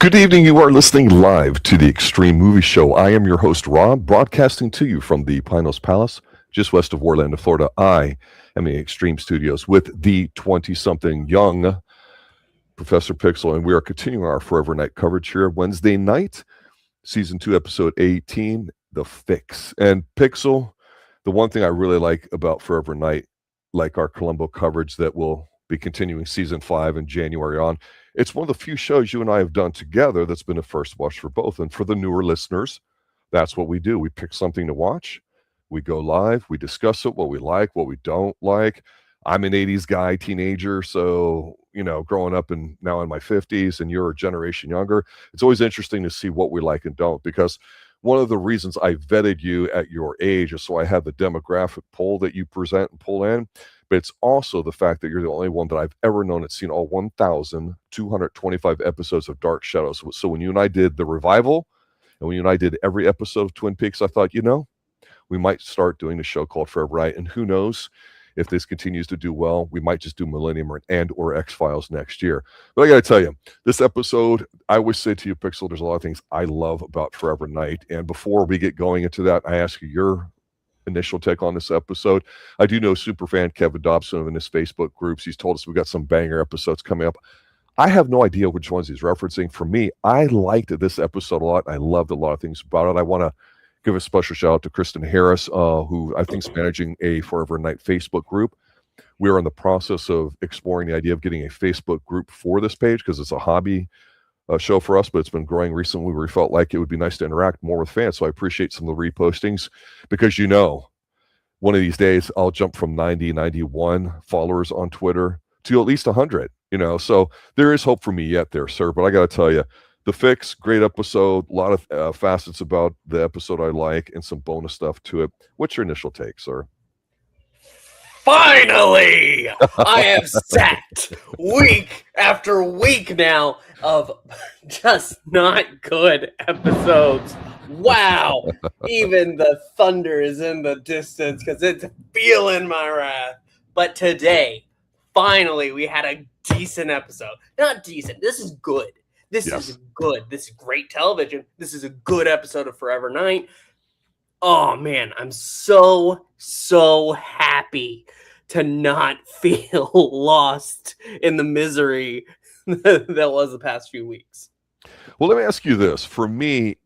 Good evening. You are listening live to the Extreme Movie Show. I am your host, Rob, broadcasting to you from the Pinos Palace, just west of Orlando, Florida. I am in Extreme Studios with the 20-something young Professor Pixel, and we are continuing our Forever Night coverage here. Wednesday night, Season 2, Episode 18, The Fix. And Pixel, the one thing I really like about Forever Night, like our Columbo coverage that will be continuing Season 5 in January on, it's one of the few shows you and I have done together that's been a first watch for both. And for the newer listeners, that's what we do. We pick something to watch. We go live. We discuss it, what we like, what we don't like. I'm an 80s guy, teenager. So, growing up and now in my 50s, and you're a generation younger, it's always interesting to see what we like and don't. Because one of the reasons I vetted you at your age is so I have the demographic poll that you present and pull in. But it's also the fact that you're the only one that I've ever known that's seen all 1,225 episodes of Dark Shadows. So when you and I did the revival, and when you and I did every episode of Twin Peaks, I thought, we might start doing a show called Forever Night. And who knows, if this continues to do well, we might just do Millennium or X-Files next year. But I got to tell you, this episode, I always say to you, Pixel, there's a lot of things I love about Forever Night. And before we get going into that, I ask you your initial take on this episode. I do know superfan Kevin Dobson in his Facebook groups. He's told us we got some banger episodes coming up. I have no idea which ones he's referencing. For me, I liked this episode a lot. I loved a lot of things about it. I want to give a special shout out to Kristen Harris, who I think is managing a Forever Night Facebook group. We are in the process of exploring the idea of getting a Facebook group for this page because it's a hobby show for us, but it's been growing recently where we felt like it would be nice to interact more with fans. So I appreciate some of the repostings because, one of these days I'll jump from 90, 91 followers on Twitter to at least 100, so there is hope for me yet there, sir. But I got to tell you, The Fix, great episode, a lot of facets about the episode I like and some bonus stuff to it. What's your initial take, sir? Finally, I have sat week after week now of just not good episodes. Wow. Even the thunder is in the distance because it's feeling my wrath. But today, finally, we had a decent episode. Not decent. This is good. This is good. This is great television. This is a good episode of Forever Night. Oh, man, I'm so happy to not feel lost in the misery that was the past few weeks. Well, let me ask you this. For me,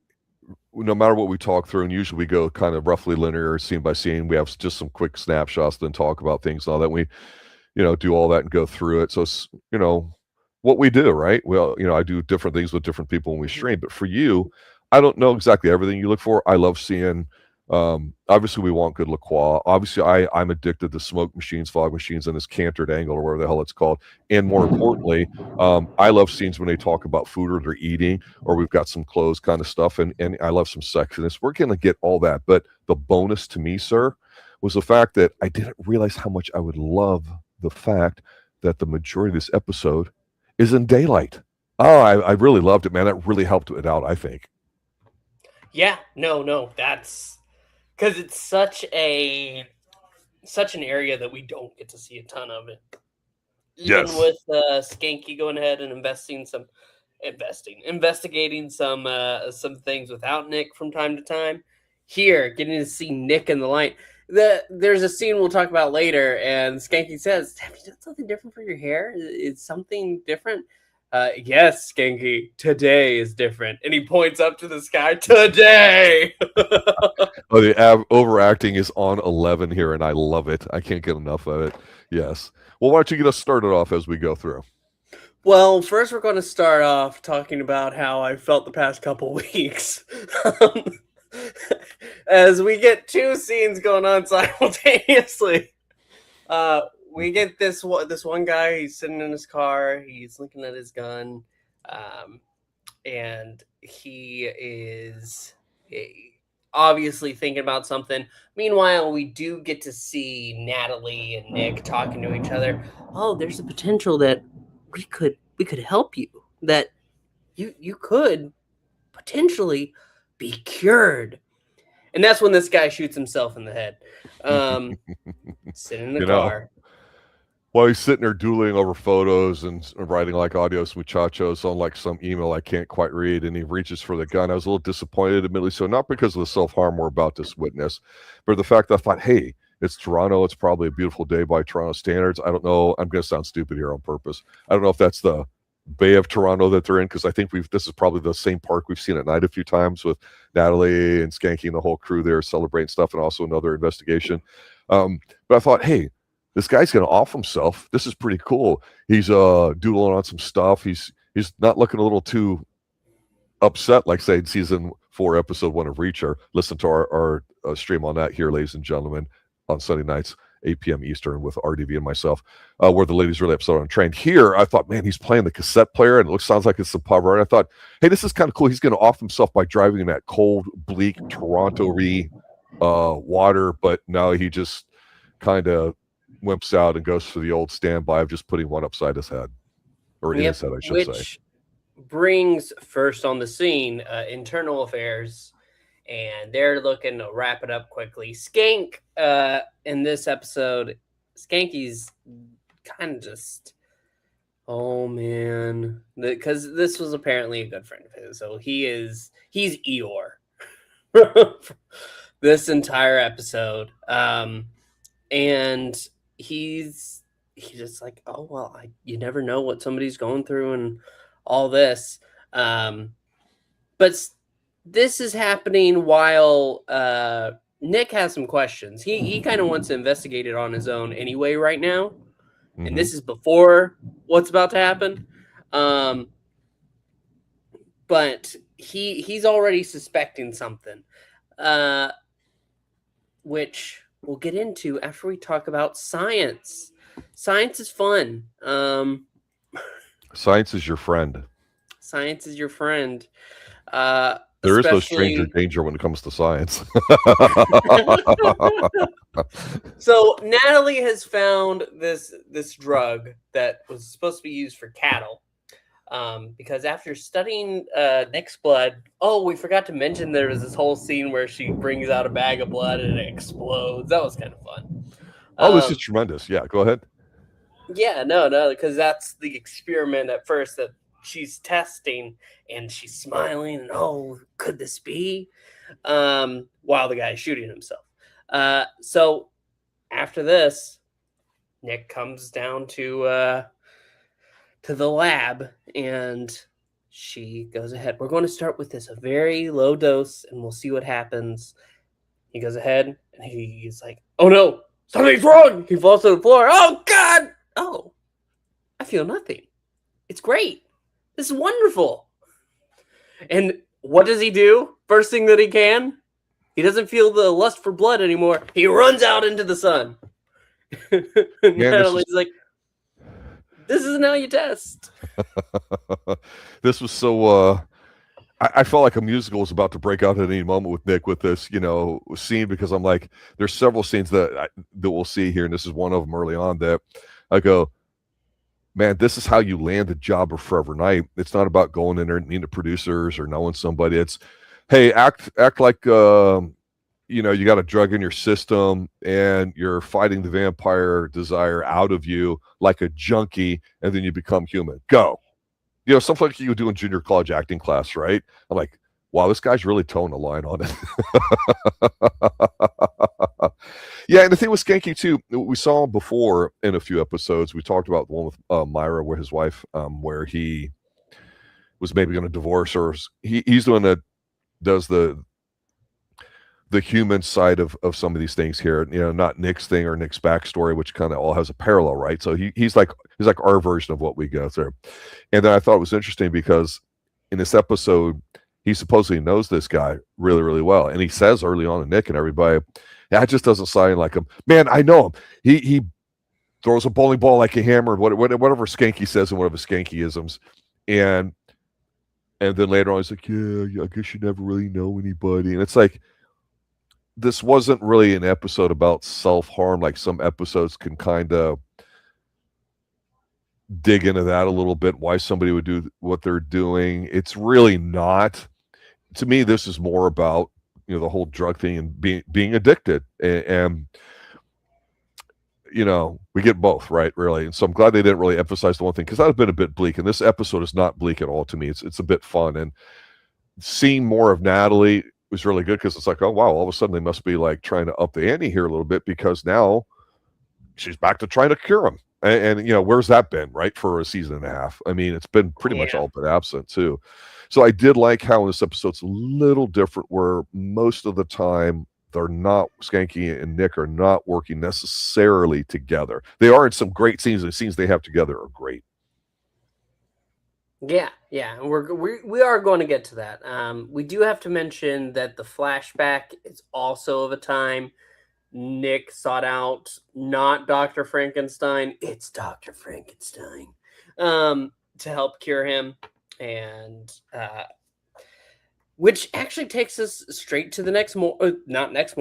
no matter what we talk through, and usually we go kind of roughly linear, scene by scene, we have just some quick snapshots, then talk about things and all that. We, do all that and go through it. So it's, what we do, right? Well, I do different things with different people when we stream. But for you, I don't know exactly everything you look for. I love seeing, obviously we want good LaCroix. Obviously I'm addicted to smoke machines, fog machines, and this cantered angle or whatever the hell it's called. And more importantly, I love scenes when they talk about food or they're eating, or we've got some clothes kind of stuff. And I love some sexiness. We're going to get all that. But the bonus to me, sir, was the fact that I didn't realize how much I would love the fact that the majority of this episode is in daylight. Oh, I really loved it, man. That really helped it out, I think. Yeah, no, that's because it's such an area that we don't get to see a ton of it. Even with Schanke going ahead and investigating some things without Nick from time to time. Here, getting to see Nick in the light. There's a scene we'll talk about later, and Schanke says, "Have you done something different for your hair? Is something different?" Yes, Schanke, today is different. And he points up to the sky, today! Oh, the overacting is on 11 here, and I love it. I can't get enough of it. Yes. Well, why don't you get us started off as we go through? Well, first we're going to start off talking about how I felt the past couple weeks. As we get two scenes going on simultaneously. We get this one guy, he's sitting in his car, he's looking at his gun, and he is obviously thinking about something. Meanwhile, we do get to see Natalie and Nick talking to each other. Oh, there's a potential that we could help you, that you could potentially be cured. And that's when this guy shoots himself in the head. Sitting in the car. while he's sitting there doodling over photos and writing like adios muchachos on like some email I can't quite read, and he reaches for the gun. I was a little disappointed, admittedly, so not because of the self-harm we're about to witness, but the fact that I thought, hey, it's Toronto. It's probably a beautiful day by Toronto standards. I don't know. I'm going to sound stupid here on purpose. I don't know if that's the Bay of Toronto that they're in, because I think this is probably the same park we've seen at night a few times with Natalie and Schanke and the whole crew there celebrating stuff, and also another investigation. But I thought, hey, this guy's going to off himself. This is pretty cool. He's doodling on some stuff. He's not looking a little too upset, like say in season 4, episode 1 of Reacher. Listen to our stream on that here, ladies and gentlemen, on Sunday nights, 8 p.m. Eastern with RDV and myself, where the lady's really upset on train. Here, I thought, man, he's playing the cassette player, and it sounds like it's some pub. And I thought, hey, this is kind of cool. He's going to off himself by driving in that cold, bleak Toronto-y water, but now he just kind of wimps out and goes for the old standby of just putting one upside his head, or in his head, I should say. Which brings first on the scene internal affairs, and they're looking to wrap it up quickly. Schanke, in this episode, Schanke's kind of just, oh man, because this was apparently a good friend of his, so he's Eeyore this entire episode, and he's just like, oh well, you never know what somebody's going through and all this, but this is happening while Nick has some questions. He kind of wants to investigate it on his own anyway right now, and this is before what's about to happen, but he's already suspecting something, which we'll get into after we talk about science. Science is fun. Science is your friend. Science is your friend. There is no stranger danger when it comes to science. So Natalie has found this drug that was supposed to be used for cattle. Because after studying Nick's blood, we forgot to mention there was this whole scene where she brings out a bag of blood and it explodes. That was kind of fun. This is tremendous. Yeah, go ahead. Yeah, no, because that's the experiment at first that she's testing, and she's smiling, and could this be? While the guy's shooting himself. So after this, Nick comes down to the lab, and she goes ahead. We're going to start with a very low dose, and we'll see what happens. He goes ahead, and he's like, oh no, something's wrong. He falls to the floor. Oh God. Oh, I feel nothing. It's great. This is wonderful. And what does he do? First thing that he can? He doesn't feel the lust for blood anymore. He runs out into the sun. Natalie's like, this isn't how you test. This was so... I felt like a musical was about to break out at any moment with Nick with this, scene, because I'm like, there's several scenes that we'll see here, and this is one of them early on that I go, man, this is how you land a job of Forever Night. It's not about going in there and meeting the producers or knowing somebody. It's, hey, act like you got a drug in your system and you're fighting the vampire desire out of you like a junkie, and then you become human. Go. Something like you would do in junior college acting class, right? I'm like, wow, this guy's really towing the line on it. Yeah, and the thing with Schanke too, we saw him before in a few episodes. We talked about the one with Myra, where his wife, where he was maybe going to divorce her. He's the one that does the human side of some of these things here. Not Nick's thing or Nick's backstory, which kind of all has a parallel, right? So he's like our version of what we go through. And then I thought it was interesting because in this episode, he supposedly knows this guy really, really well. And he says early on to Nick and everybody, that just doesn't sound like him. Man, I know him. He throws a bowling ball like a hammer, whatever Schanke says and whatever Schanke-isms. And then later on, he's like, yeah, I guess you never really know anybody. And it's like, this wasn't really an episode about self-harm. Like some episodes can kind of dig into that a little bit, why somebody would do what they're doing. It's really not. To me, this is more about, the whole drug thing and being addicted. And we get both, right? Really. And so I'm glad they didn't really emphasize the one thing, because that would have been a bit bleak. And this episode is not bleak at all to me. It's a bit fun. And seeing more of Natalie was really good, because it's like, oh, wow, all of a sudden they must be like trying to up the ante here a little bit, because now she's back to trying to cure him. And where's that been, right? For a season and a half. I mean, it's been pretty much all but absent too. So I did like how in this episode's a little different, where most of the time they're not, Schanke and Nick are not working necessarily together. They are in some great scenes. The scenes they have together are great. Yeah. We are going to get to that. We do have to mention that the flashback is also of a time Nick sought out not Dr. Frankenstein, it's Dr. Frankenstein, to help cure him. And which actually takes us straight to the that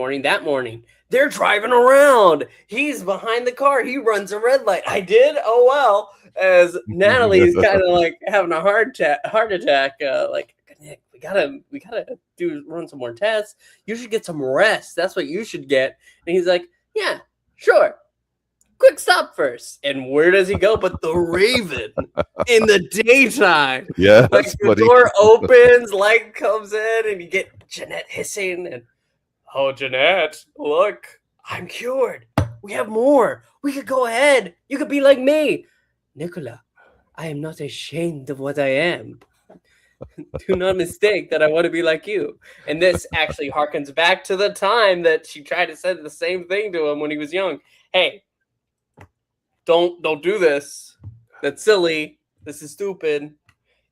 morning. They're driving around. He's behind the car. He runs a red light. I did? Oh, well. As Natalie's kind of like having a heart attack. Like, Nick, we gotta run some more tests. You should get some rest. That's what you should get. And he's like, yeah, sure. Quick stop first. And where does he go? But the Raven in the daytime. Yeah, like the door opens, light comes in, and you get Janette hissing. And oh, Janette, look, I'm cured. We have more. We could go ahead. You could be like me. Nicola, I am not ashamed of what I am. Do not mistake that I want to be like you. And this actually harkens back to the time that she tried to say the same thing to him when he was young. Hey, don't do this. That's silly. This is stupid.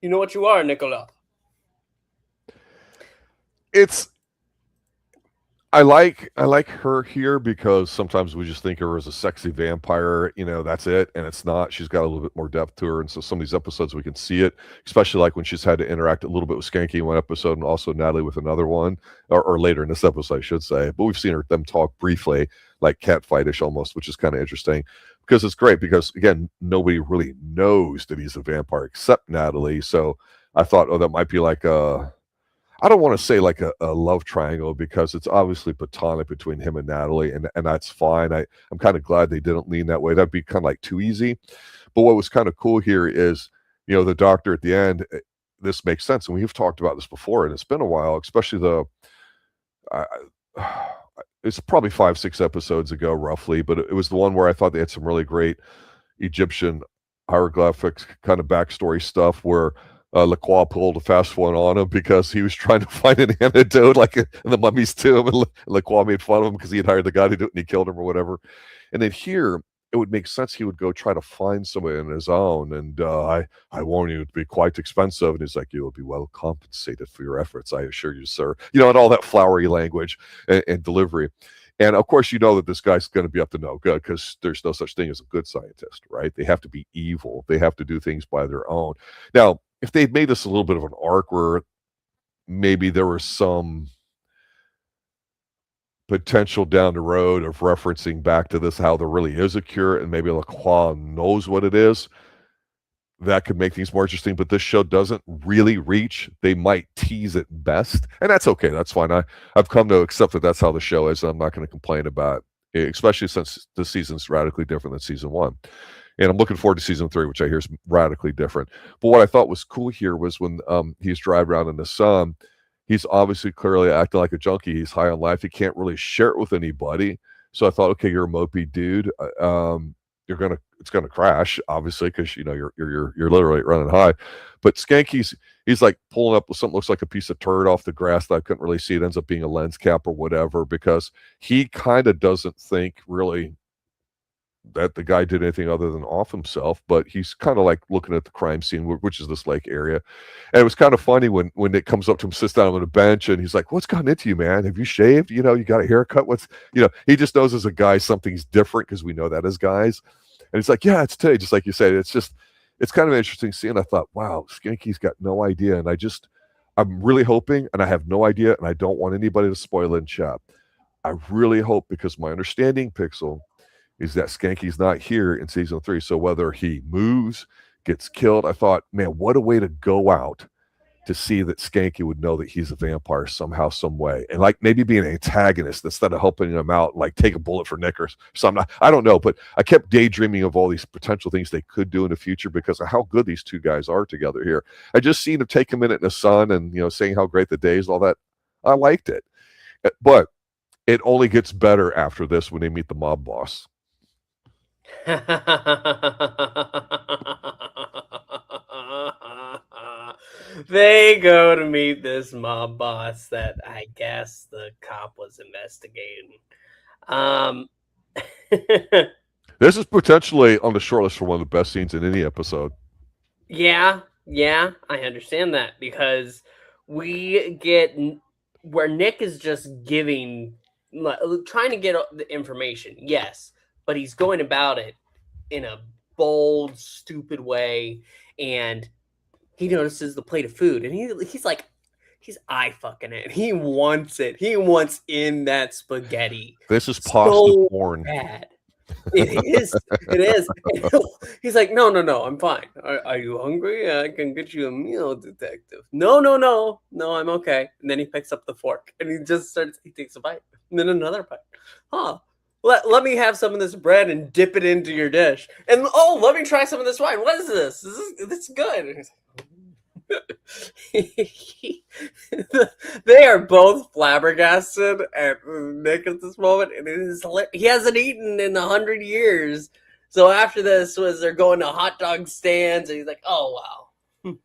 You know what you are, Nicola. I like her here, because sometimes we just think of her as a sexy vampire, that's it. And it's not. She's got a little bit more depth to her. And so some of these episodes we can see it, especially like when she's had to interact a little bit with Schanke in one episode and also Natalie with another one, or later in this episode, I should say. But we've seen them talk briefly, like catfightish almost, which is kind of interesting, because it's great, because again, nobody really knows that he's a vampire except Natalie. So I thought, that might be like I don't want to say like a love triangle, because it's obviously platonic between him and Natalie, and that's fine. I'm kind of glad they didn't lean that way. That'd be kind of like too easy. But what was kind of cool here is, the doctor at the end, this makes sense. And we've talked about this before, and it's been a while, especially it's probably 5-6 episodes ago, roughly, but it was the one where I thought they had some really great Egyptian hieroglyphics kind of backstory stuff, where LaCroix pulled a fast one on him because he was trying to find an antidote, like in the mummy's tomb, and LaCroix made fun of him because he had hired the guy to do it and he killed him or whatever. And then here, it would make sense he would go try to find somebody on his own, and I warn you, it'd be quite expensive. And he's like, you will be well compensated for your efforts, I assure you, sir. And all that flowery language and delivery. And of course, that this guy's going to be up to no good, because there's no such thing as a good scientist, right? They have to be evil. They have to do things by their own. Now, if they'd made this a little bit of an arc where maybe there was some potential down the road of referencing back to this, how there really is a cure, and maybe LaCroix knows what it is, that could make things more interesting. But this show doesn't really reach. They might tease it best, and that's okay. That's fine. I've come to accept that that's how the show is, and I'm not going to complain about it, especially since the season's radically different than season 1. And I'm looking forward to season 3, which I hear is radically different. But what I thought was cool here was when he's driving around in the sun, he's obviously clearly acting like a junkie. He's high on life. He can't really share it with anybody. So I thought, okay, you're a mopey dude. It's gonna crash, obviously, because you're literally running high. But Schanke's he's like pulling up with something that looks like a piece of turd off the grass that I couldn't really see. It ends up being a lens cap or whatever, because he kind of doesn't think really that the guy did anything other than off himself, but he's kind of like looking at the crime scene, which is this lake area. And it was kind of funny when Nick comes up to him, sits down on a bench, and he's like, what's gotten into you, man? Have you shaved? You got a haircut? He just knows as a guy something's different, because we know that as guys. And he's like, yeah, it's today, just like you said. It's kind of an interesting scene. I thought, wow, Schanke's got no idea. And I'm really hoping, and I have no idea, and I don't want anybody to spoil it in chat. I really hope, because my understanding, Pixel, is that Schanke's not here in season 3. So whether he moves, gets killed, I thought, man, what a way to go out to see that Schanke would know that he's a vampire somehow, some way, and like maybe be an antagonist instead of helping him out, like take a bullet for Nick or something. I don't know, but I kept daydreaming of all these potential things they could do in the future because of how good these two guys are together here. I just seen him take a minute in the sun and saying how great the day is, all that. I liked it, but it only gets better after this when they meet the mob boss. They go to meet this mob boss that I guess the cop was investigating. This is potentially on the short list for one of the best scenes in any episode. Yeah, I understand that, because we get where Nick is just trying to get the information, yes, but he's going about it in a bold, stupid way, and he notices the plate of food, and he's like, he's eye fucking it. He wants it. He wants in that spaghetti. This is pasta porn. Bad. It is. It is. He's like, no, I'm fine. Are you hungry? I can get you a meal, detective. No, I'm okay. And then he picks up the fork and he takes a bite, and then another bite. Huh. Let me have some of this bread and dip it into your dish. And let me try some of this wine. What is this? This is good. They are both flabbergasted at Nick at this moment, and it is hilarious. He hasn't eaten in 100 years. So after this they're going to hot dog stands, and he's like, "Oh wow."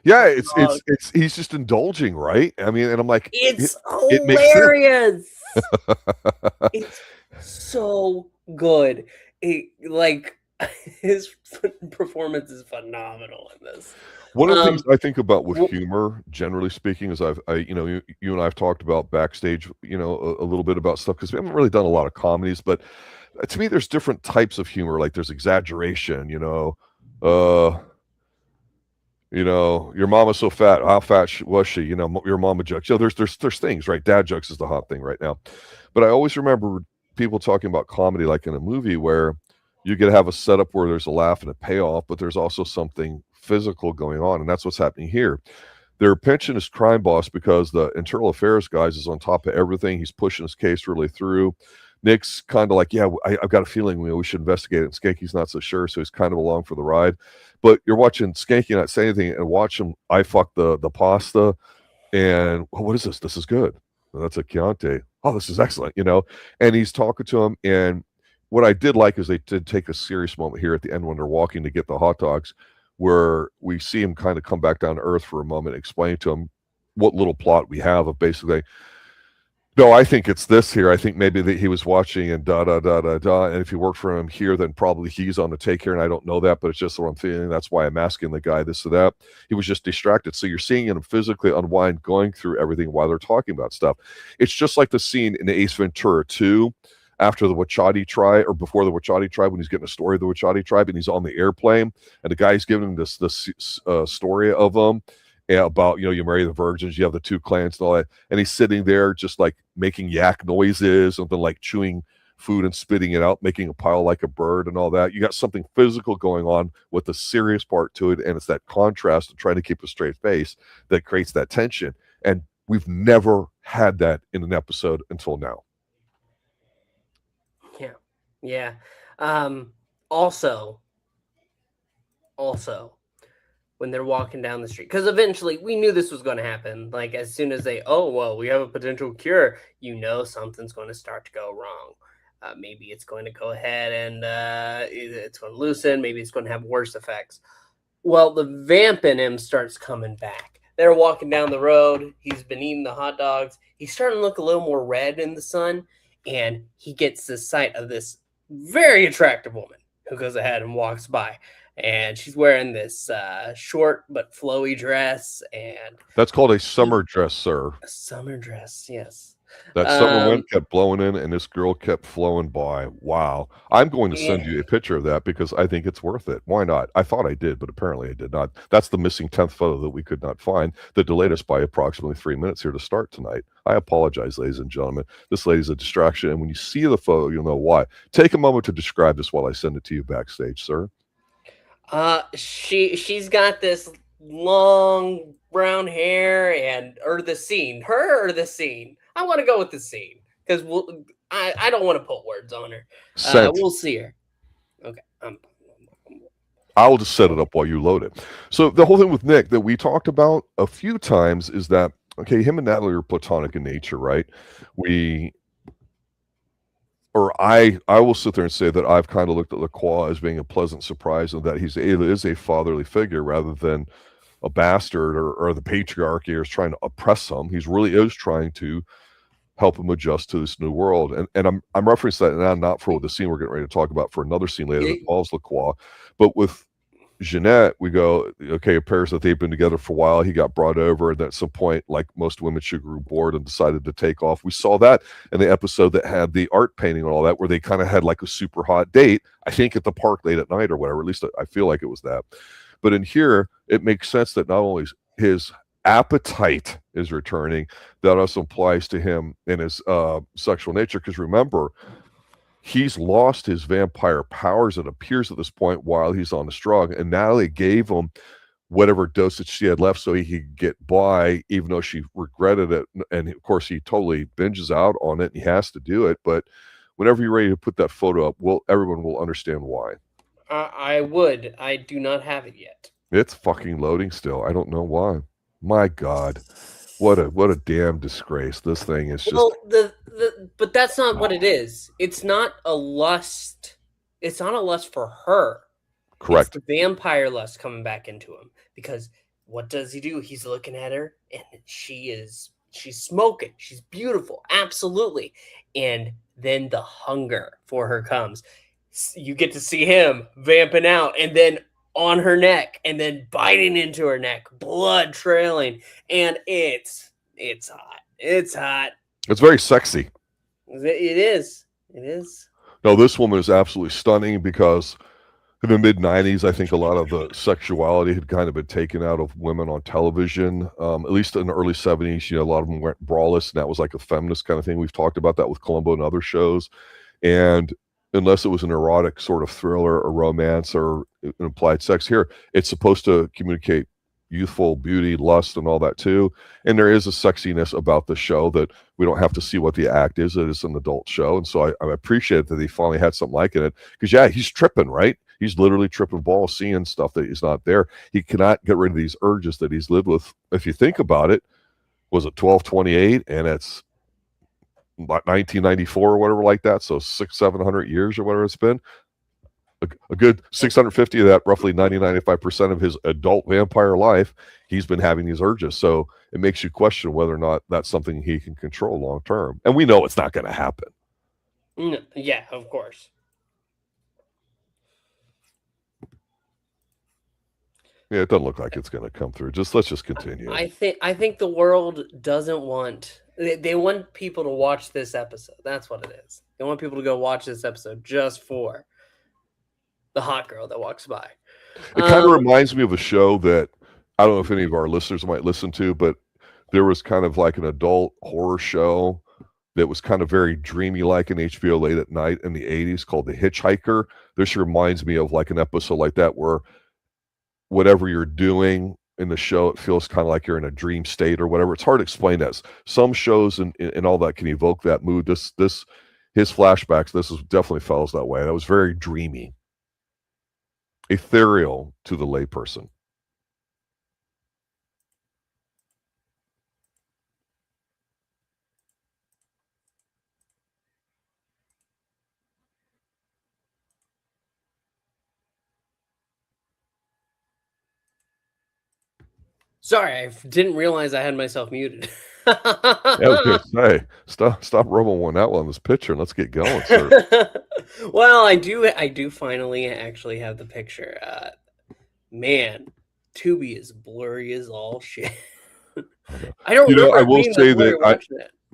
Yeah, it's he's just indulging, right? I mean, and I'm like, it's hilarious. It's so good. His performance is phenomenal in this. One of the things I think about with humor, generally speaking, is you and I have talked about backstage, a little bit about stuff, because we haven't really done a lot of comedies, but to me, there's different types of humor. Like there's exaggeration, your mama's so fat. How fat was she? Your mama jokes. There's things, right? Dad jokes is the hot thing right now. But I always remember people talking about comedy like in a movie where you could have a setup where there's a laugh and a payoff, but there's also something physical going on, and that's what's happening here. They're pinching his crime boss because the internal affairs guys is on top of everything. He's pushing his case really through. Nick's kind of like, yeah, I've got a feeling we should investigate it. And Schanke's not so sure, so he's kind of along for the ride. But you're watching Schanke not say anything, and watch him. I fuck the pasta, and what is this? This is good. Well, that's a Chianti. Oh, this is excellent. And he's talking to him. And what I did like is they did take a serious moment here at the end when they're walking to get the hot dogs, where we see him kind of come back down to earth for a moment, explain to him what little plot we have of basically, no, I think it's this here. I think maybe that he was watching and and if he worked for him here, then probably he's on the take here, and I don't know that, but it's just what I'm feeling. That's why I'm asking the guy this or that. He was just distracted. So you're seeing him physically unwind, going through everything while they're talking about stuff. It's just like the scene in Ace Ventura 2, after the Wachati tribe, or before the Wachati tribe, when he's getting a story of the Wachati tribe, and he's on the airplane, and the guy's giving him this story of them about, you marry the virgins, you have the two clans and all that, and he's sitting there just like making yak noises, and then like chewing food and spitting it out, making a pile like a bird and all that. You got something physical going on with a serious part to it, and it's that contrast of trying to keep a straight face that creates that tension, and we've never had that in an episode until now. Yeah. Also, when they're walking down the street, because eventually we knew this was going to happen. Like as soon as we have a potential cure, something's going to start to go wrong. Maybe it's going to go ahead and it's going to loosen. Maybe it's going to have worse effects. Well, the vamp in him starts coming back. They're walking down the road. He's been eating the hot dogs. He's starting to look a little more red in the sun, and he gets the sight of this very attractive woman who goes ahead and walks by, and she's wearing this short but flowy dress, and that's called a summer dress, sir. A summer dress, yes. That summer wind kept blowing in, and this girl kept flowing by. Wow. I'm going to send you a picture of that because I think it's worth it. Why not? I thought I did, but apparently I did not. That's the missing 10th photo that we could not find that delayed us by approximately 3 minutes here to start tonight. I apologize, ladies and gentlemen. This lady's a distraction, and when you see the photo, you'll know why. Take a moment to describe this while I send it to you backstage, sir. She's got this long brown hair or the scene? Her or the scene? I want to go with the scene because I don't want to put words on her. We'll see her. Okay. I'll just set it up while you load it. So the whole thing with Nick that we talked about a few times is that, okay, him and Natalie are platonic in nature, right? I will sit there and say that I've kind of looked at LaCroix as being a pleasant surprise and that he is a fatherly figure rather than a bastard or the patriarchy is trying to oppress him. He's really is trying to help him adjust to this new world. And I'm referencing that now not for the scene we're getting ready to talk about, for another scene later that involves LaCroix. But with Janette, we go, okay, it appears that they've been together for a while. He got brought over, and at some point, like most women, she grew bored and decided to take off. We saw that in the episode that had the art painting and all that, where they kind of had like a super hot date, I think at the park late at night or whatever. At least I feel like it was that. But in here, it makes sense that not only his appetite is returning, that also applies to him in his sexual nature. Because remember, he's lost his vampire powers, it appears, at this point while he's on this drug, and Natalie gave him whatever dosage she had left so he could get by, even though she regretted it. And of course, he totally binges out on it, and he has to do it. But whenever you're ready to put that photo up, everyone will understand why. I would. I do not have it yet. It's fucking loading still. I don't know why. My God. What a damn disgrace. This thing is just... Well, but that's not what it is. It's not a lust. It's not a lust for her. Correct. It's the vampire lust coming back into him. Because what does he do? He's looking at her, and she's smoking. She's beautiful. Absolutely. And then the hunger for her comes. You get to see him vamping out, and then on her neck, and then biting into her neck, blood trailing, and it's hot. It's hot. It's very sexy. It is. No, this woman is absolutely stunning because in the mid-90s, I think a lot of the sexuality had kind of been taken out of women on television. At least in the early 70s, a lot of them went braless, and that was like a feminist kind of thing. We've talked about that with Columbo and other shows. And unless it was an erotic sort of thriller or romance or implied sex, here it's supposed to communicate youthful beauty, lust, and all that too. And there is a sexiness about the show that we don't have to see what the act is. It is an adult show. And so I appreciate that he finally had something like it. Because he's tripping, right? He's literally tripping balls, seeing stuff that is not there. He cannot get rid of these urges that he's lived with. If you think about it, was it 1228? And it's 1994 or whatever like that. So 600-700 years or whatever it's been. A good 650 of that, roughly 90-95% of his adult vampire life, he's been having these urges. So it makes you question whether or not that's something he can control long term. And we know it's not going to happen. Yeah, of course. Yeah, it doesn't look like it's going to come through. Let's just continue. I think the world doesn't want... They want people to watch this episode. That's what it is. They want people to go watch this episode just for the hot girl that walks by. It kind of reminds me of a show that I don't know if any of our listeners might listen to, but there was kind of like an adult horror show that was kind of very dreamy, like an HBO late at night in the 80s called The Hitchhiker. This reminds me of like an episode like that where whatever you're doing in the show, it feels kind of like you're in a dream state or whatever. It's hard to explain that. Some shows and all that can evoke that mood. His flashbacks, this is definitely feels that way. That was very dreamy, ethereal to the layperson. Sorry, I didn't realize I had myself muted. Hey, stop rubbing one out on this picture and let's get going, sir. Well, I do finally actually have the picture. Man, Tubi is blurry as all shit. I don't remember. I will say that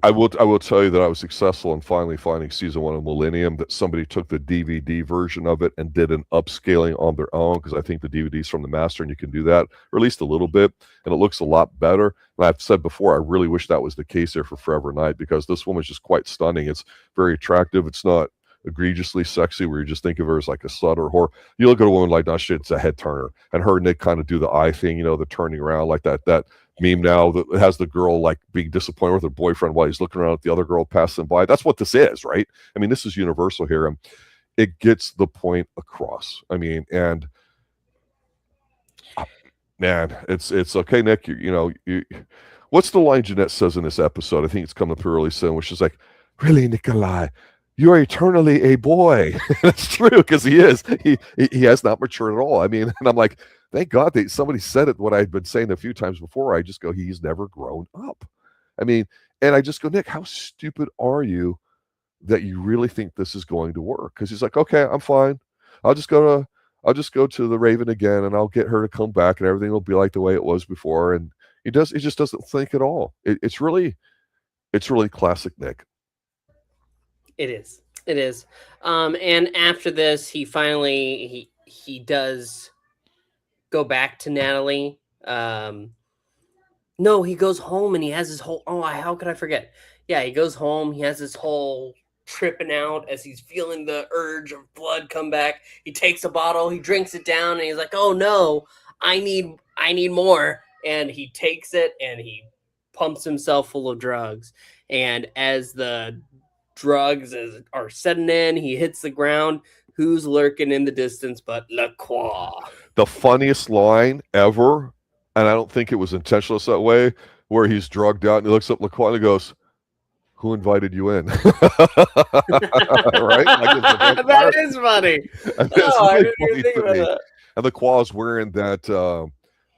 I will tell you that I was successful in finally finding season 1 of Millennium, that somebody took the DVD version of it and did an upscaling on their own, because I think the DVD's from the master and you can do that, or at least a little bit, and it looks a lot better. And I've said before, I really wish that was the case there for Forever Night, because this woman's just quite stunning. It's very attractive. It's not egregiously sexy where you just think of her as like a slut or whore. You look at a woman like that, shit, it's a head turner. And her and Nick kind of do the eye thing, the turning around like that meme now that has the girl like being disappointed with her boyfriend while he's looking around at the other girl passing by. That's what this is, right? I mean, this is universal here, and it gets the point across. I mean, and man, it's okay, Nick. What's the line Janette says in this episode? I think it's coming up really soon, which is like, "Really, Nikolai, you are eternally a boy." That's true because he is. He has not matured at all. I mean, and I'm like, thank God somebody said it. What I'd been saying a few times before. I just go, he's never grown up. I mean, and I just go, Nick, how stupid are you that you really think this is going to work? Because he's like, okay, I'm fine. I'll just go to the Raven again, and I'll get her to come back, and everything will be like the way it was before. And he just doesn't think at all. It's really classic Nick. It is. And after this, he finally he does go back to Natalie. No, he goes home and he has his whole. Oh, how could I forget? Yeah, he goes home. He has this whole tripping out as he's feeling the urge of blood come back. He takes a bottle, he drinks it down, and he's like, "Oh no, I need more." And he takes it and he pumps himself full of drugs. And as the drugs are setting in, he hits the ground. Who's lurking in the distance but LaCroix? The funniest line ever, and I don't think it was intentional that way, where he's drugged out and he looks up LaCroix and he goes, "Who invited you in?" Right? That is funny. I didn't even think about that. And LaCroix is wearing that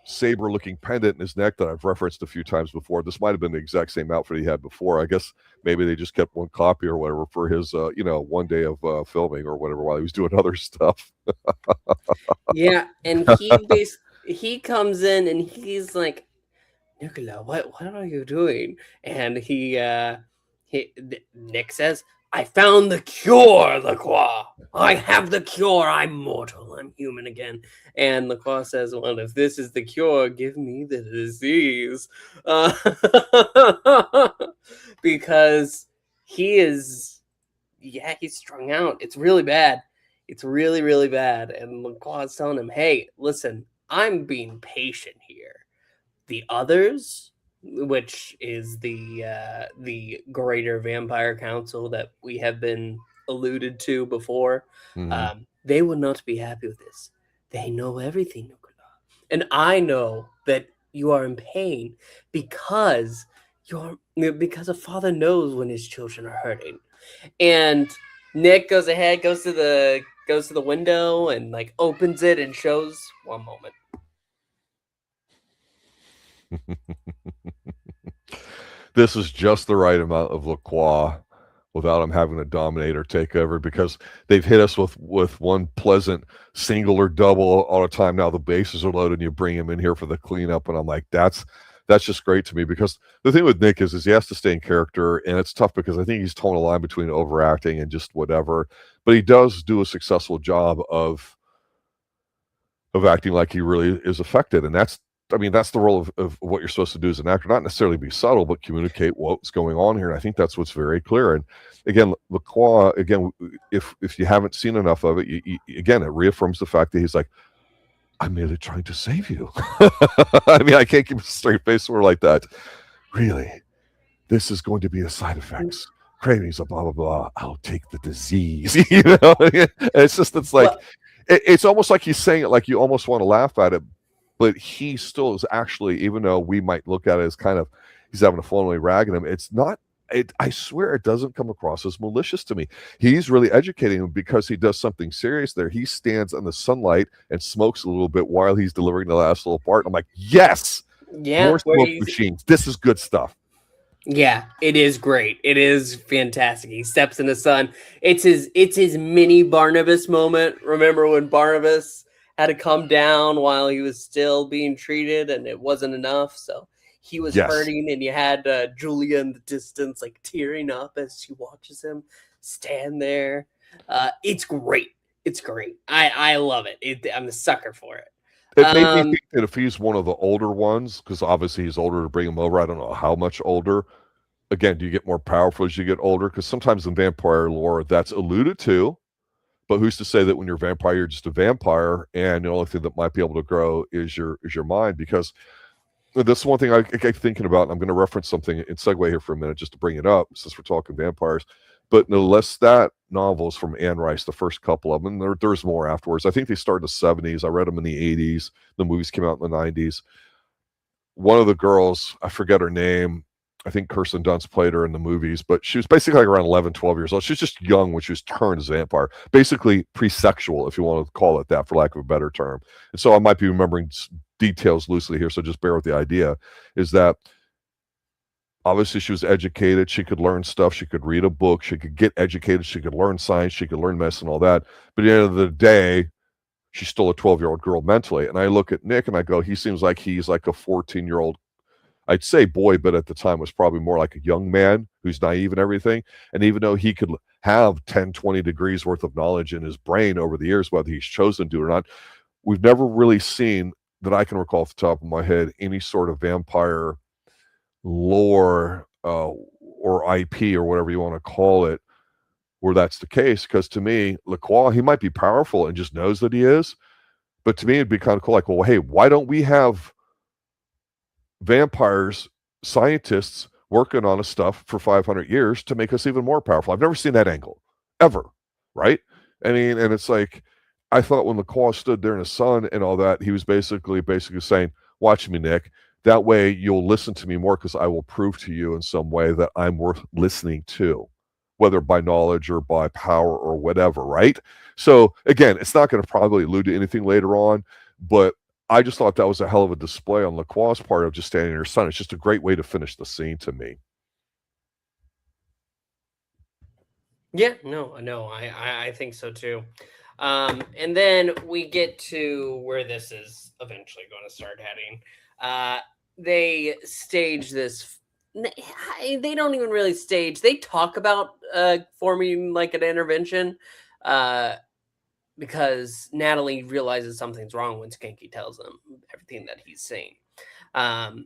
saber-looking pendant in his neck that I've referenced a few times before. This might have been the exact same outfit he had before. I guess maybe they just kept one copy or whatever for his, one day of filming or whatever while he was doing other stuff. Yeah, and he comes in and he's like, "Nicola, what are you doing?" And Nick says, "I found the cure, LaCroix. I have the cure. I'm mortal. I'm human again." And LaCroix says, "Well, if this is the cure, give me the disease." Because he's strung out. It's really bad. It's really, really bad. And LaCroix is telling him, "Hey, listen, I'm being patient here. The others," which is the greater vampire council that we have been alluded to before, they will not be happy with this. They know everything, Nicola. And I know that you are in pain because a father knows when his children are hurting." And Nick goes ahead, goes to the window and like opens it and shows one moment. This is just the right amount of LaCroix without him having to dominate or take over, because they've hit us with one pleasant single or double all the time. Now the bases are loaded and you bring him in here for the cleanup, and I'm like, that's just great to me, because the thing with Nick is he has to stay in character, and it's tough because I think he's towing a line between overacting and just whatever, but he does do a successful job of acting like he really is affected, and that's the role of what you're supposed to do as an actor, not necessarily be subtle, but communicate what's going on here. And I think that's what's very clear. And again, LaCroix, if you haven't seen enough of it, it reaffirms the fact that he's like, "I'm merely trying to save you." I mean, I can't keep a straight face word like that. "Really, this is going to be the side effects. Cravings of blah, blah, blah. I'll take the disease." It's almost like he's saying it like you almost want to laugh at it. But he still is actually, even though we might look at it as kind of he's having a fun way ragging him, it's not. I swear it doesn't come across as malicious to me. He's really educating him because he does something serious there. He stands in the sunlight and smokes a little bit while he's delivering the last little part. I'm like, yes, more smoke machines. This is good stuff. Yeah, it is great. It is fantastic. He steps in the sun. It's his mini Barnabas moment. Remember when Barnabas had to come down while he was still being treated and it wasn't enough, so he was hurting, and you had Julia in the distance like tearing up as she watches him stand there. It's great. I love it. I'm a sucker for it. It made me think that if he's one of the older ones, because obviously he's older to bring him over, I don't know how much older, again, do you get more powerful as you get older? Because sometimes in vampire lore, that's alluded to. But who's to say that when you're a vampire, you're just a vampire, and the only thing that might be able to grow is your mind? Because this is one thing I keep thinking about, and I'm going to reference something in segue here for a minute just to bring it up, since we're talking vampires. But the Lestat novels from Anne Rice, the first couple of them, there's more afterwards. I think they started in the 70s. I read them in the 80s. The movies came out in the 90s. One of the girls, I forget her name, I think Kirsten Dunst played her in the movies, but she was basically like around 11, 12 years old. She was just young when she was turned as a vampire, basically pre-sexual, if you want to call it that, for lack of a better term. And so I might be remembering details loosely here, so just bear with the idea, is that obviously she was educated. She could learn stuff. She could read a book. She could get educated. She could learn science. She could learn medicine, all that. But at the end of the day, she's still a 12-year-old girl mentally. And I look at Nick and I go, he seems like he's like a 14-year-old, I'd say boy, but at the time was probably more like a young man who's naive and everything. And even though he could have 10, 20 degrees worth of knowledge in his brain over the years, whether he's chosen to or not, we've never really seen, that I can recall off the top of my head, any sort of vampire lore or IP or whatever you want to call it, where that's the case. Because to me, LaCroix, he might be powerful and just knows that he is. But to me, it'd be kind of cool, like, well, hey, why don't we have vampires, scientists working on stuff for 500 years to make us even more powerful? I've never seen that angle ever, right? I mean, and it's like, I thought when LaCroix stood there in the sun and all that, he was basically saying, watch me, Nick. That way you'll listen to me more, because I will prove to you in some way that I'm worth listening to, whether by knowledge or by power or whatever, right? So again, it's not going to probably allude to anything later on, but I just thought that was a hell of a display on LaCroix's part of just standing in her sun. It's just a great way to finish the scene to me. Yeah, no, I think so too. And then we get to where this is eventually going to start heading. They stage this. They don't even really stage. They talk about forming like an intervention because Natalie realizes something's wrong when Schanke tells him everything that he's saying. And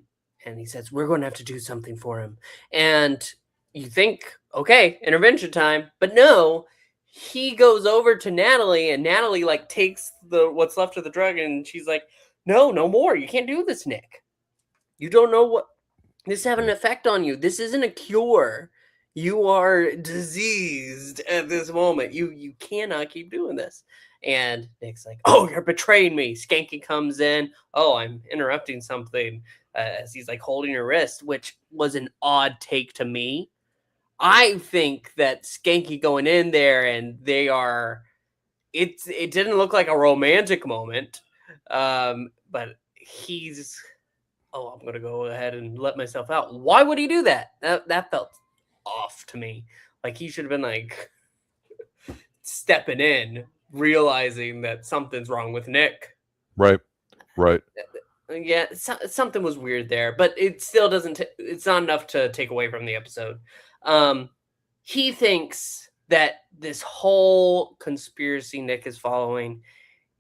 he says, we're going to have to do something for him. And you think, okay, intervention time. But no, he goes over to Natalie, and Natalie like takes what's left of the drug, and she's like, no more. You can't do this, Nick. You don't know what this is having an effect on you. This isn't a cure. You are diseased at this moment. You cannot keep doing this. And Nick's like, oh, you're betraying me. Schanke comes in. Oh, I'm interrupting something as he's like holding her wrist, which was an odd take to me. I think that Schanke going in there and they are, it didn't look like a romantic moment, but he's, oh, I'm going to go ahead and let myself out. Why would he do that? That felt off to me. Like he should have been like stepping in, realizing that something's wrong with Nick. Right. Yeah, something was weird there, but it still doesn't, it's not enough to take away from the episode. He thinks that this whole conspiracy Nick is following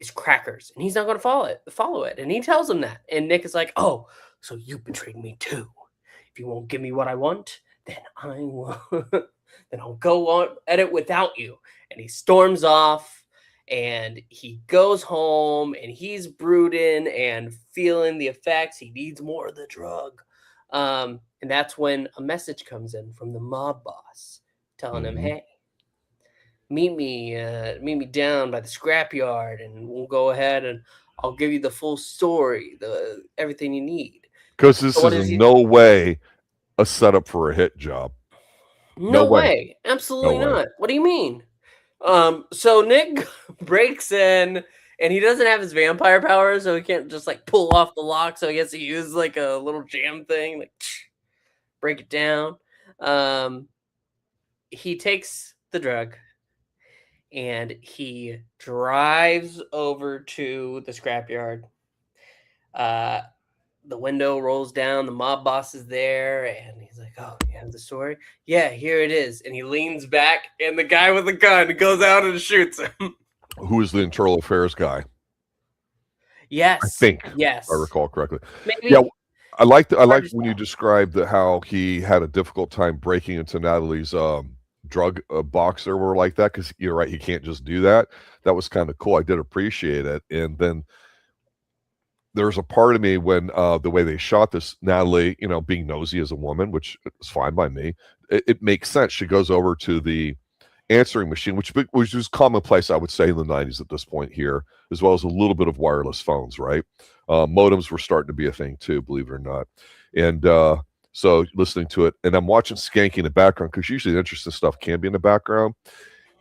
is crackers, and he's not going to follow it. And he tells him that. And Nick is like, oh, so you betrayed me too. If you won't give me what I want, then I will, then I'll go on at it without you. And he storms off, and he goes home, and he's brooding and feeling the effects. He needs more of the drug. And that's when a message comes in from the mob boss telling him, hey, meet me down by the scrapyard, and we'll go ahead and I'll give you the full story, everything you need. Because this is in no way a setup for a hit job. No way. Absolutely not. What do you mean? So Nick breaks in, and he doesn't have his vampire power, so he can't just like pull off the lock. So he has to use like a little jam thing, like break it down. He takes the drug, and he drives over to the scrapyard. The window rolls down. The mob boss is there, and he's like, oh, you have the story? Yeah, here it is. And he leans back, and the guy with the gun goes out and shoots him. Who is the internal affairs guy? Yes. I think. Yes. If I recall correctly. Maybe. Yeah. I like when you described how he had a difficult time breaking into Natalie's drug box or like that, because you're right, he can't just do that. That was kind of cool. I did appreciate it. And then there's a part of me when the way they shot this, Natalie, being nosy as a woman, which is fine by me, it makes sense. She goes over to the answering machine, which was commonplace, I would say, in the 90s at this point here, as well as a little bit of wireless phones, right? Modems were starting to be a thing too, believe it or not. And so listening to it, and I'm watching Schanke in the background, because usually the interesting stuff can be in the background.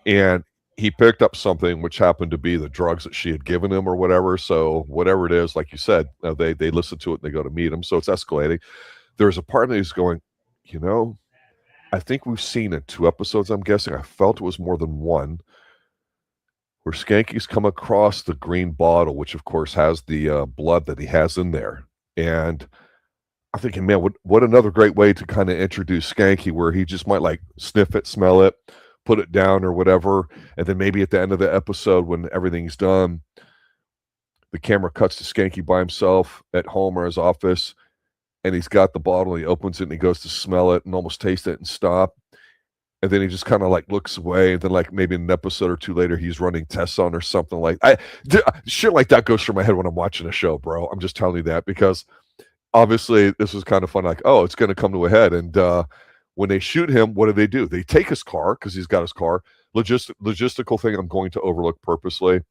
And he picked up something which happened to be the drugs that she had given him or whatever. So whatever it is, like you said, they listen to it and they go to meet him. So it's escalating. There's a part of me who's going, I think we've seen in 2 episodes, I'm guessing. I felt it was more than 1, where Schanke's come across the green bottle, which of course has the blood that he has in there. And I'm thinking, man, what another great way to kind of introduce Schanke, where he just might like sniff it, smell it, put it down or whatever. And then maybe at the end of the episode, when everything's done, the camera cuts to Schanke by himself at home or his office, and he's got the bottle, and he opens it and he goes to smell it and almost taste it and stop. And then he just kind of like looks away. And then like maybe an episode or 2 later, he's running tests on or something like shit like that goes through my head when I'm watching a show, bro. I'm just telling you that, because obviously this was kind of fun. Like, oh, it's going to come to a head. And when they shoot him, what do? They take his car, because he's got his car. Logistical thing I'm going to overlook purposely.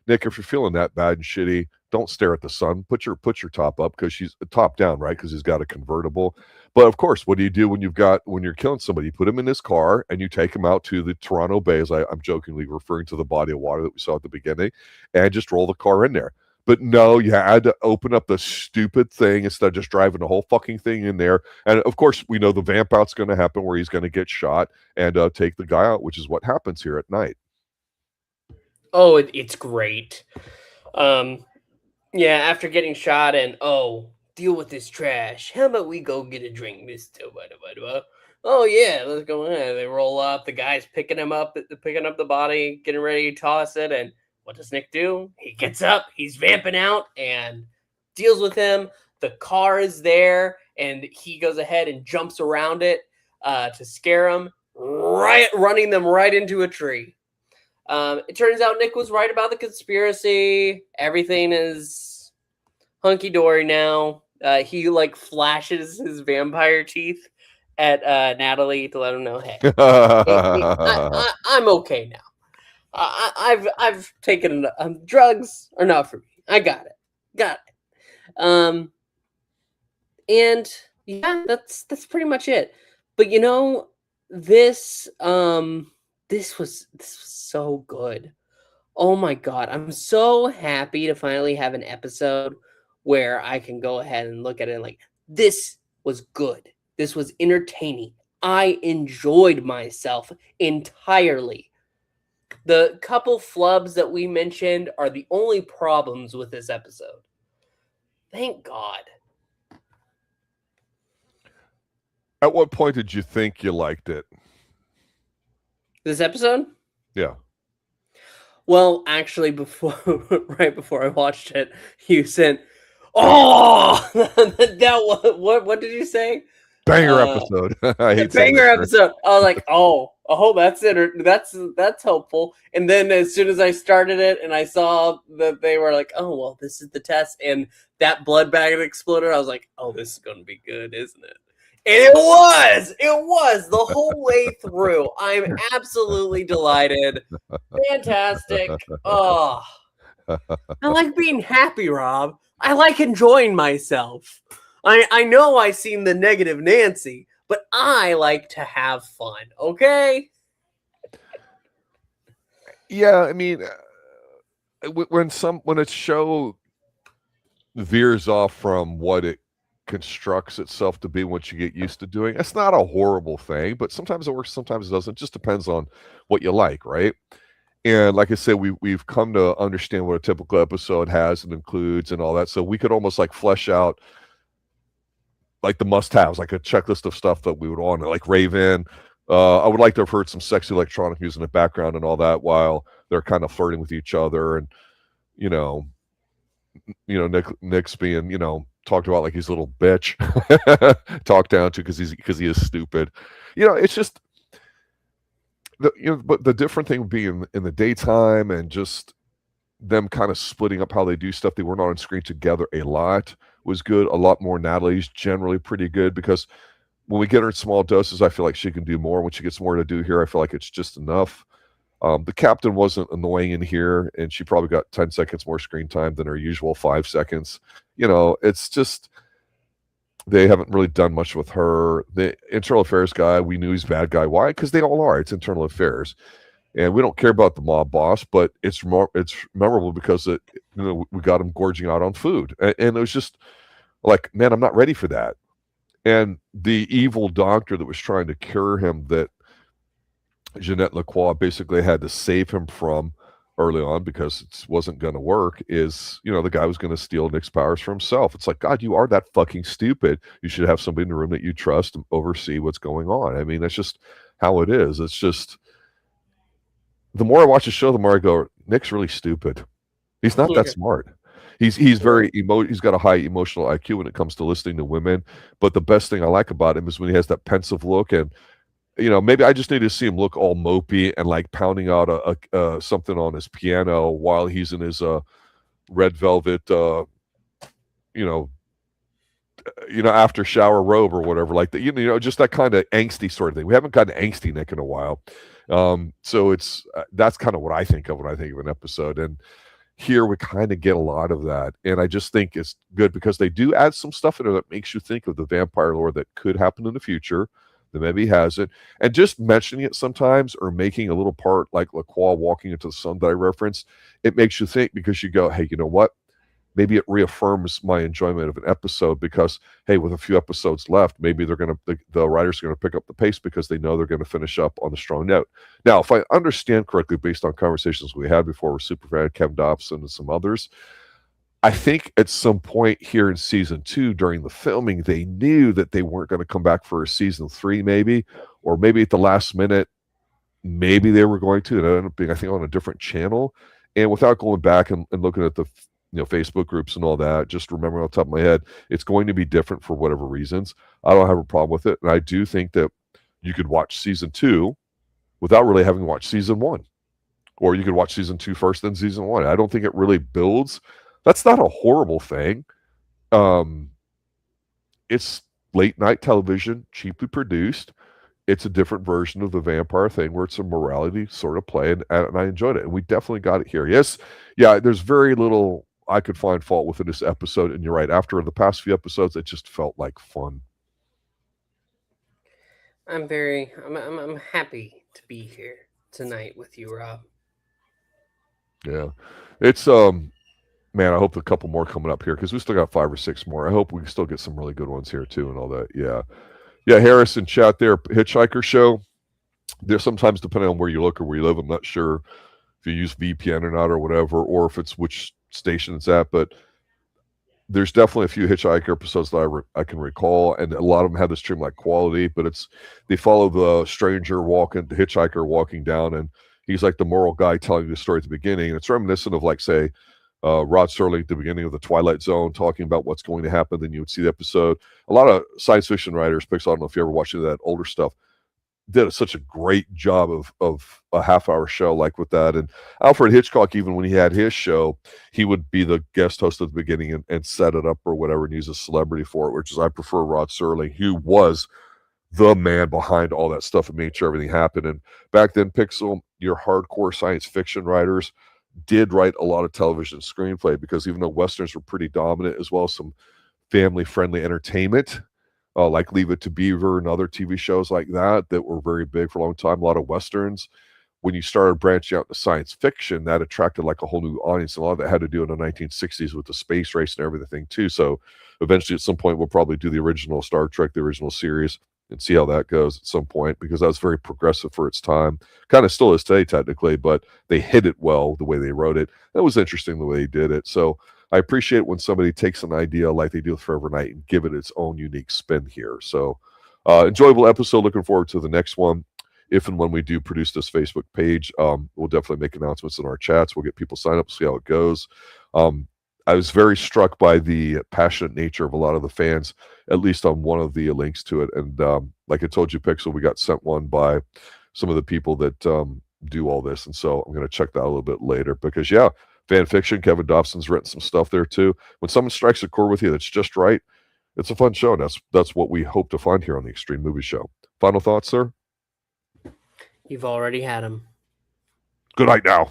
Nick, if you're feeling that bad and shitty, don't stare at the sun. Put your top up, because she's top down, right? Because he's got a convertible. But of course, what do you do when you're killing somebody? You put him in his car and you take him out to the Toronto Bay, as I'm jokingly referring to the body of water that we saw at the beginning, and just roll the car in there. But no, you had to open up the stupid thing instead of just driving the whole fucking thing in there. And of course, we know the vamp out's going to happen, where he's going to get shot and take the guy out, which is what happens here at night. Oh, it's great. Yeah, after getting shot and, deal with this trash. How about we go get a drink, Mr. Oh, yeah, let's go in. They roll up. The guy's picking up the body, getting ready to toss it. And what does Nick do? He gets up. He's vamping out and deals with him. The car is there, and he goes ahead and jumps around it to scare him, running them right into a tree. It turns out Nick was right about the conspiracy. Everything is hunky-dory now. He like flashes his vampire teeth at Natalie to let him know, hey, I'm okay now. I've taken drugs are not for me. I got it. And yeah, that's pretty much it. But this was so good. Oh my God. I'm so happy to finally have an episode where I can go ahead and look at it like, this was good. This was entertaining. I enjoyed myself entirely. The couple flubs that we mentioned are the only problems with this episode. Thank God. At what point did you think you liked it? This episode? Yeah. Well, actually, right before I watched it, you sent, what did you say? Banger episode. I hate banger episode. I was like, that's it. That's helpful. And then as soon as I started it and I saw that they were like, oh, well, this is the test, and that blood bag exploded, I was like, oh, this is going to be good, isn't it? And it was the whole way through. I'm absolutely delighted. Fantastic. Oh, I like being happy, Rob. I like enjoying myself. I know I've seen the negative Nancy, but I like to have fun, okay? Yeah, I mean, when a show veers off from what it constructs itself to be, what you get used to doing, it's not a horrible thing, but sometimes it works, sometimes it doesn't. It just depends on what you like, right? And like I said, we've come to understand what a typical episode has and includes and all that, so we could almost like flesh out like the must-haves, like a checklist of stuff that we would want, like Raven. I would like to have heard some sexy electronic music in the background and all that while they're kind of flirting with each other, and Nick's being, talked about like he's a little bitch, talked down to because he is stupid. It's just but the different thing would be in the daytime and just them kind of splitting up how they do stuff. They were not on screen together a lot was good. A lot more. Natalie's generally pretty good because when we get her in small doses, I feel like she can do more. When she gets more to do here, I feel like it's just enough. The captain wasn't annoying in here, and she probably got 10 seconds more screen time than her usual 5 seconds. It's just they haven't really done much with her. The internal affairs guy, we knew he's a bad guy. Why? Because they all are. It's internal affairs. And we don't care about the mob boss, but it's memorable because we got him gorging out on food. And it was just like, man, I'm not ready for that. And the evil doctor that was trying to cure him that Janette LaCroix basically had to save him from early on because it wasn't going to work is, the guy was going to steal Nick's powers for himself. It's like, God, you are that fucking stupid. You should have somebody in the room that you trust and oversee what's going on. I mean, that's just how it is. It's just, the more I watch the show, the more I go, Nick's really stupid. He's not that smart. He's very he's got a high emotional IQ when it comes to listening to women. But the best thing I like about him is when he has that pensive look, and maybe I just need to see him look all mopey and like pounding out a something on his piano while he's in his red velvet after shower robe or whatever, like that, just that kind of angsty sort of thing. We haven't gotten angsty Nick in a while. So it's that's kind of what I think of when I think of an episode. And here we kind of get a lot of that. And I just think it's good because they do add some stuff in there that makes you think of the vampire lore that could happen in the future, that maybe hasn't. And just mentioning it sometimes or making a little part like LaCroix walking into the sun that I referenced, it makes you think because you go, hey, you know what? Maybe it reaffirms my enjoyment of an episode because, hey, with a few episodes left, maybe the writers are going to pick up the pace because they know they're going to finish up on a strong note. Now, if I understand correctly, based on conversations we had before with Superfan, Kevin Dobson, and some others, I think at some point here in season 2 during the filming, they knew that they weren't going to come back for a season 3 maybe, or maybe at the last minute, maybe they were going to, and it ended up being, I think, on a different channel. And without going back and looking at the Facebook groups and all that, just remembering off the top of my head, it's going to be different for whatever reasons. I don't have a problem with it. And I do think that you could watch season 2 without really having watched season 1. Or you could watch season 2 first, then season 1. I don't think it really builds. That's not a horrible thing. It's late night television, cheaply produced. It's a different version of the vampire thing where it's a morality sort of play, and I enjoyed it. And we definitely got it here. Yes, yeah, there's very little I could find fault within this episode, and you're right. After the past few episodes, it just felt like fun. I'm happy to be here tonight with you, Rob. Yeah, it's man, I hope a couple more coming up here because we still got 5 or 6 more. I hope we still get some really good ones here too, and all that. Yeah, Harris in chat there, Hitchhiker Show. There's sometimes, depending on where you look or where you live, I'm not sure if you use VPN or not or whatever, or if it's which station it's at, but there's definitely a few Hitchhiker episodes that I can recall, and a lot of them have this streamlike quality, but they follow the hitchhiker walking down, and he's like the moral guy telling the story at the beginning, and it's reminiscent of, like, say, Rod Serling at the beginning of The Twilight Zone talking about what's going to happen. Then you would see the episode. A lot of science fiction writers, I don't know if you ever watched that older stuff, did such a great job of a half-hour show like with that. And Alfred Hitchcock, even when he had his show, he would be the guest host at the beginning and set it up or whatever and use a celebrity for it, which is, I prefer Rod Serling, who was the man behind all that stuff and made sure everything happened. And back then, Pixel, your hardcore science fiction writers did write a lot of television screenplay, because even though Westerns were pretty dominant, as well as some family-friendly entertainment, like Leave It to Beaver and other TV shows like that were very big for a long time, a lot of Westerns. When you started branching out to science fiction, that attracted like a whole new audience. A lot of that had to do in the 1960s with the space race and everything too. So eventually at some point we'll probably do the original Star Trek, the original series, and see how that goes at some point, because that was very progressive for its time. Kind of still is today technically, but they hit it well the way they wrote it. That was interesting the way they did it. So I appreciate when somebody takes an idea like they do with Forever Night and give it its own unique spin here. So enjoyable episode. Looking forward to the next one. If and when we do produce this Facebook page, we'll definitely make announcements in our chats. We'll get people sign up, see how it goes. I was very struck by the passionate nature of a lot of the fans, at least on one of the links to it. And like I told you, Pixel, we got sent one by some of the people that do all this. And so I'm going to check that a little bit later because, yeah, fan fiction, Kevin Dobson's written some stuff there too. When someone strikes a chord with you that's just right, it's a fun show. And that's what we hope to find here on the Extreme Movie Show. Final thoughts, sir? You've already had them. Good night now.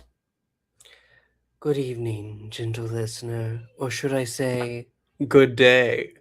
Good evening, gentle listener. Or should I say, good day.